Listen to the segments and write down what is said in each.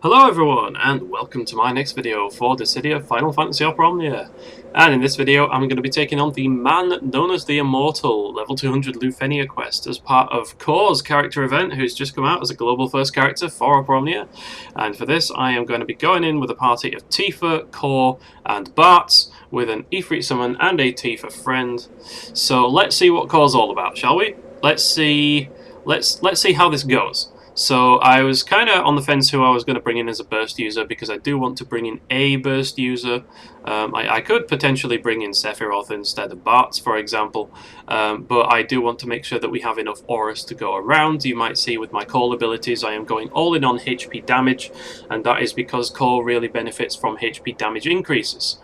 Hello everyone, and welcome to my next video for the City of Final Fantasy Opera Omnia. And in this video I'm going to be taking on the man known as the Immortal, level 200 Lufenia quest as part of Cor's character event, who's just come out as a global first character for Opera Omnia. And for this I am going to be going in with a party of Tifa, Cor and Bartz, with an Ifrit summon and a Tifa friend. So let's see what Cor's all about, shall we? Let's see how this goes. So I was kind of on the fence who I was going to bring in as a burst user, because I do want to bring in a burst user. I could potentially bring in Sephiroth instead of Bartz, for example, but I do want to make sure that we have enough auras to go around. You might see with my Cor abilities I am going all in on HP damage, and that is because Cor really benefits from HP damage increases.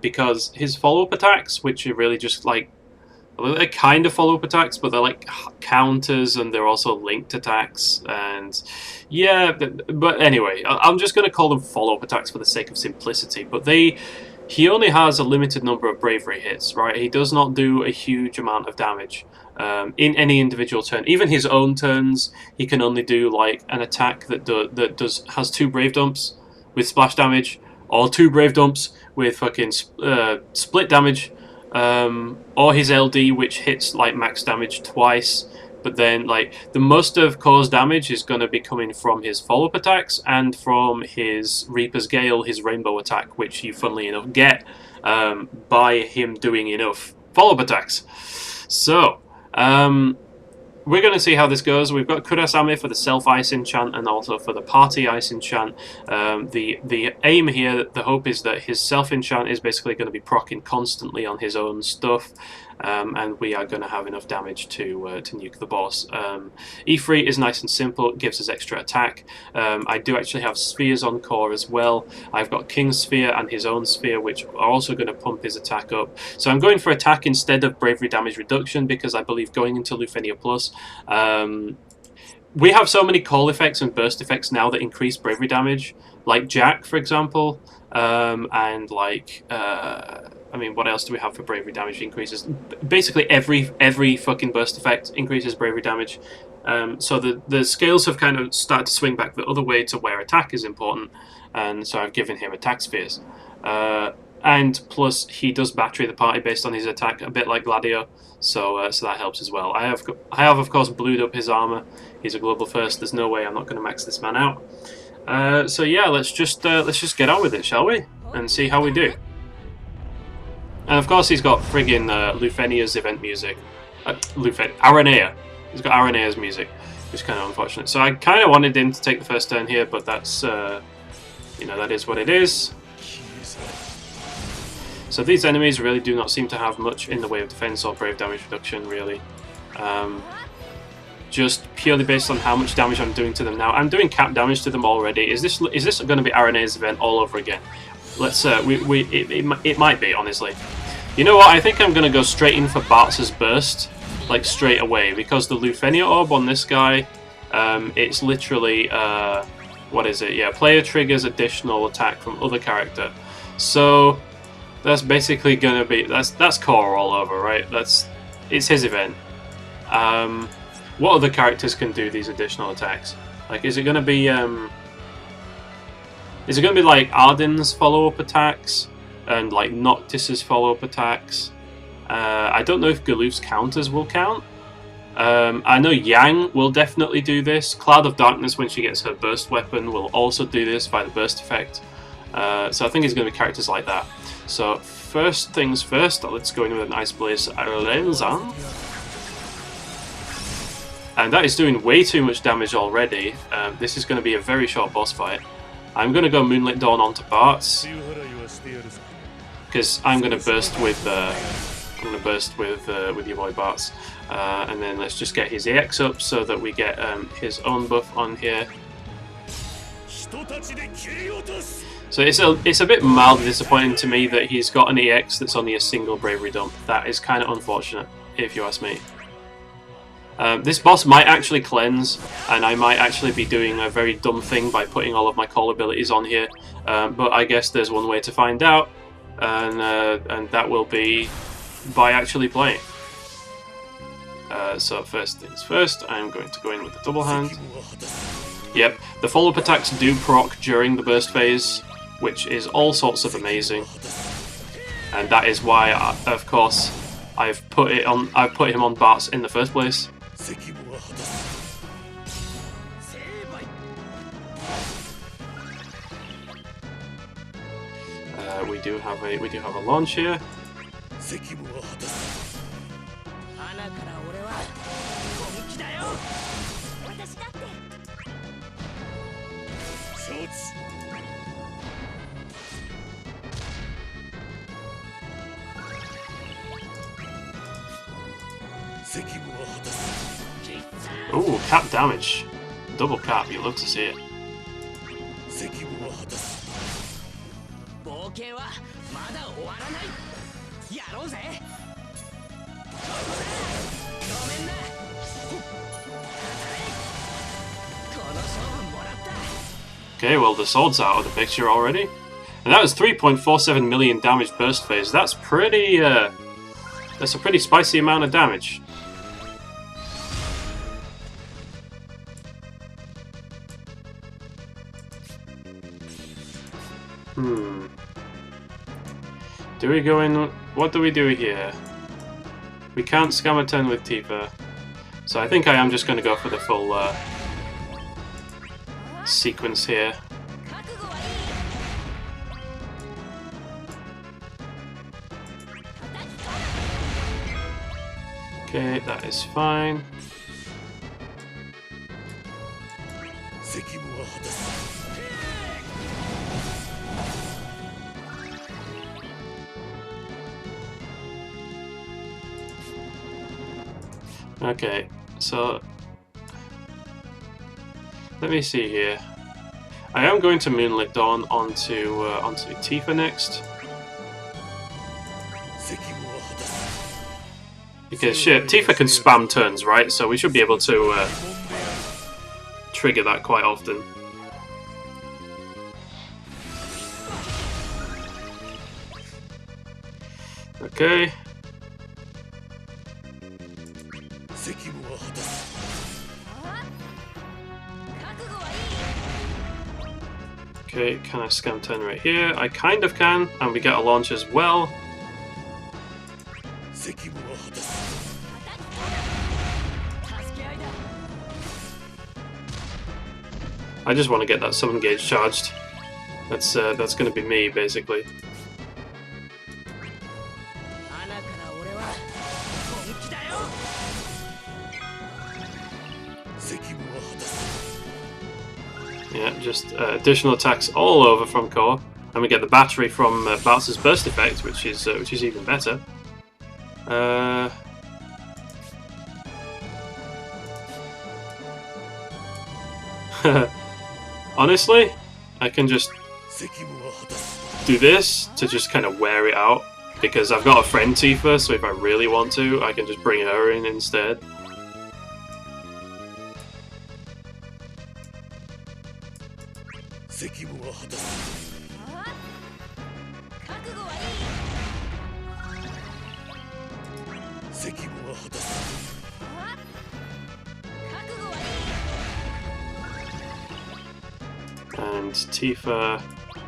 Because his follow-up attacks, which are really just like, they're kind of follow-up attacks, but they're like counters, and they're also linked attacks, and yeah, but anyway, I'm just going to call them follow-up attacks for the sake of simplicity, but he only has a limited number of bravery hits, right? He does not do a huge amount of damage in any individual turn. Even his own turns, he can only do like an attack that has 2 brave dumps with splash damage, or 2 brave dumps with fucking split damage, or his LD, which hits like max damage twice. But then like the most of Cor's damage is going to be coming from his follow-up attacks and from his Reaper's Gale, his rainbow attack, which you funnily enough get by him doing enough follow-up attacks. So we're going to see how this goes. We've got Kurasame for the self-ice enchant and also for the party ice enchant. The aim here, the hope is that his self-enchant is basically going to be proccing constantly on his own stuff, and we are going to have enough damage to nuke the boss. Ifrit is nice and simple, it gives us extra attack. I do actually have spheres on Cor as well. I've got King's Sphere and his own sphere, which are also going to pump his attack up. So I'm going for attack instead of bravery damage reduction, because I believe going into Lufenia Plus, we have so many call effects and burst effects now that increase bravery damage, like Jack, for example, and like I mean, what else do we have for bravery damage increases? Basically every fucking burst effect increases bravery damage. So the scales have kind of started to swing back the other way to where attack is important, and so I've given him attack spheres. And plus he does battery the party based on his attack, a bit like Gladio, so that helps as well. I have of course blued up his armor. He's a global first. There's no way I'm not going to max this man out. So yeah, let's just get on with it, shall we, and see how we do. And of course he's got friggin' Lufenia's event music. Aranea. He's got Aranea's music, which is kind of unfortunate. So I kind of wanted him to take the first turn here, but that's, you know, that is what it is. So these enemies really do not seem to have much in the way of defense or brave damage reduction, really. Just purely based on how much damage I'm doing to them now. I'm doing cap damage to them already. Is this going to be Aranea's event all over again? Let's it might be, honestly. You know what? I think I'm going to go straight in for Bartz's burst, like straight away, because the Lufenia orb on this guy, it's literally what is it? Yeah, player triggers additional attack from other character. So that's basically going to be that's Cor all over, right? It's his event. What other characters can do these additional attacks? Like, is it going to be like Arden's follow-up attacks and like Noctis's follow-up attacks? I don't know if Galuf's counters will count. I know Yang will definitely do this. Cloud of Darkness, when she gets her burst weapon, will also do this by the burst effect. So I think it's going to be characters like that. So first things first, let's go in with an Ice Blaze Arlenza. And that is doing way too much damage already. This is going to be a very short boss fight. I'm going to go Moonlit Dawn onto Bartz, because I'm going to burst with your boy Bartz, and then let's just get his EX up so that we get his own buff on here. So it's a bit mildly disappointing to me that he's got an EX that's only a single bravery dump. That is kind of unfortunate, if you ask me. This boss might actually cleanse, and I might actually be doing a very dumb thing by putting all of my call abilities on here, but I guess there's one way to find out, and that will be by actually playing. So first things first, I'm going to go in with the double hand. Yep, the follow-up attacks do proc during the burst phase, which is all sorts of amazing. And that is why, of course, I've put him on Bartz in the first place. We do have a launch here. Ooh, cap damage. Double cap, you love to see it. Okay, well the sword's out of the picture already. And that was 3.47 million damage burst phase. That's pretty, that's a pretty spicy amount of damage. Do we go in... What do we do here? We can't scam a 10 with Tifa. So I think I am just going to go for the full sequence here. Okay, that is fine. Okay, so let me see here. I am going to Moonlit Dawn onto Tifa next. Because shit, Tifa can spam turns, right? So we should be able to trigger that quite often. Okay. Okay, can I scam 10 right here? I kind of can, and we get a launch as well. I just want to get that summon gauge charged. That's going to be me, basically. Yeah, just additional attacks all over from Cor, and we get the battery from Bartz's burst effect, which is even better. Honestly, I can just do this to just kind of wear it out, because I've got a friend Tifa, so if I really want to, I can just bring her in instead. And Tifa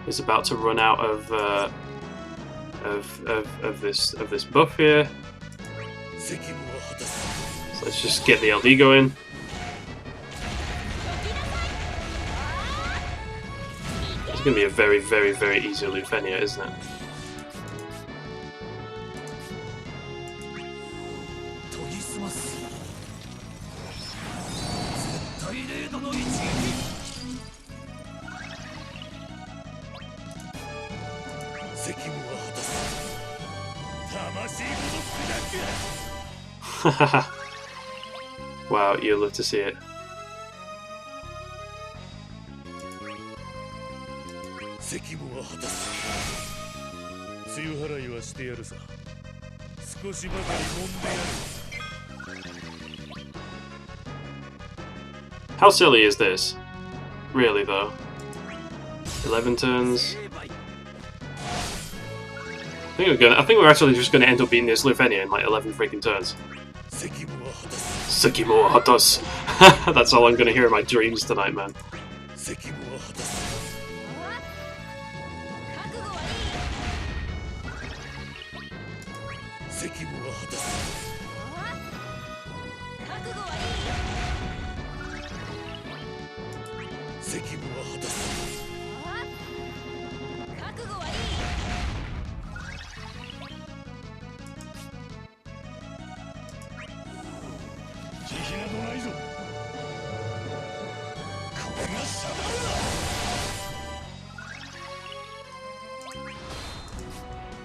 is about to run out of this buff here. So let's just get the LD going. It's going to be a very, very, very easy Lufenia, isn't it? Wow, you'll love to see it. How silly is this? Really though. 11 turns. I think we're actually just gonna end up beating this Lufenia in like 11 freaking turns. Sekimo Hatas. That's all I'm gonna hear in my dreams tonight, man.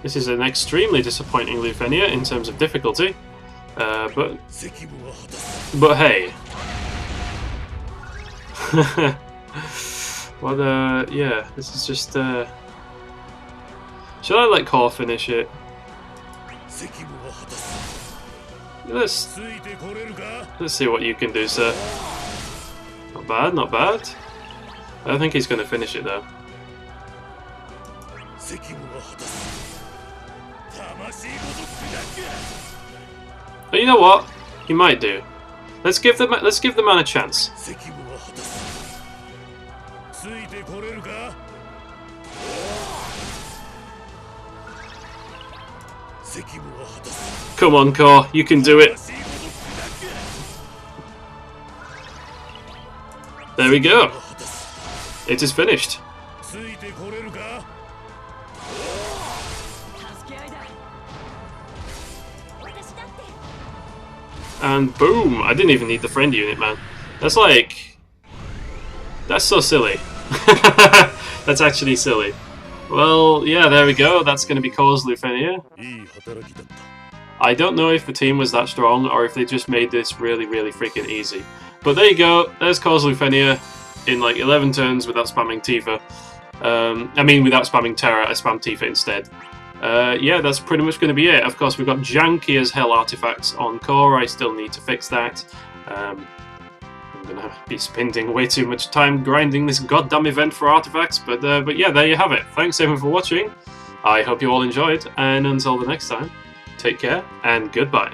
This is an extremely disappointing Lufenia in terms of difficulty, but hey. Well, yeah, this is just. Should I let Cor finish it? Let's see what you can do, sir. Not bad, not bad. I don't think he's going to finish it though. But you know what? He might do. Let's give the man a chance. Come on, Cor, you can do it. There we go. It is finished. And boom! I didn't even need the friend unit, man. That's like... That's so silly. That's actually silly. Well, yeah, there we go. That's going to be Cor's Lufenia. I don't know if the team was that strong or if they just made this really, really freaking easy. But there you go. There's Cor's Lufenia in like 11 turns without spamming Tifa. I mean, without spamming Terra, I spammed Tifa instead. Yeah, that's pretty much going to be it. Of course, we've got janky as hell artifacts on Cor. I still need to fix that. I'm going to be spending way too much time grinding this goddamn event for artifacts. But yeah, there you have it. Thanks everyone for watching. I hope you all enjoyed. And until the next time, take care and goodbye.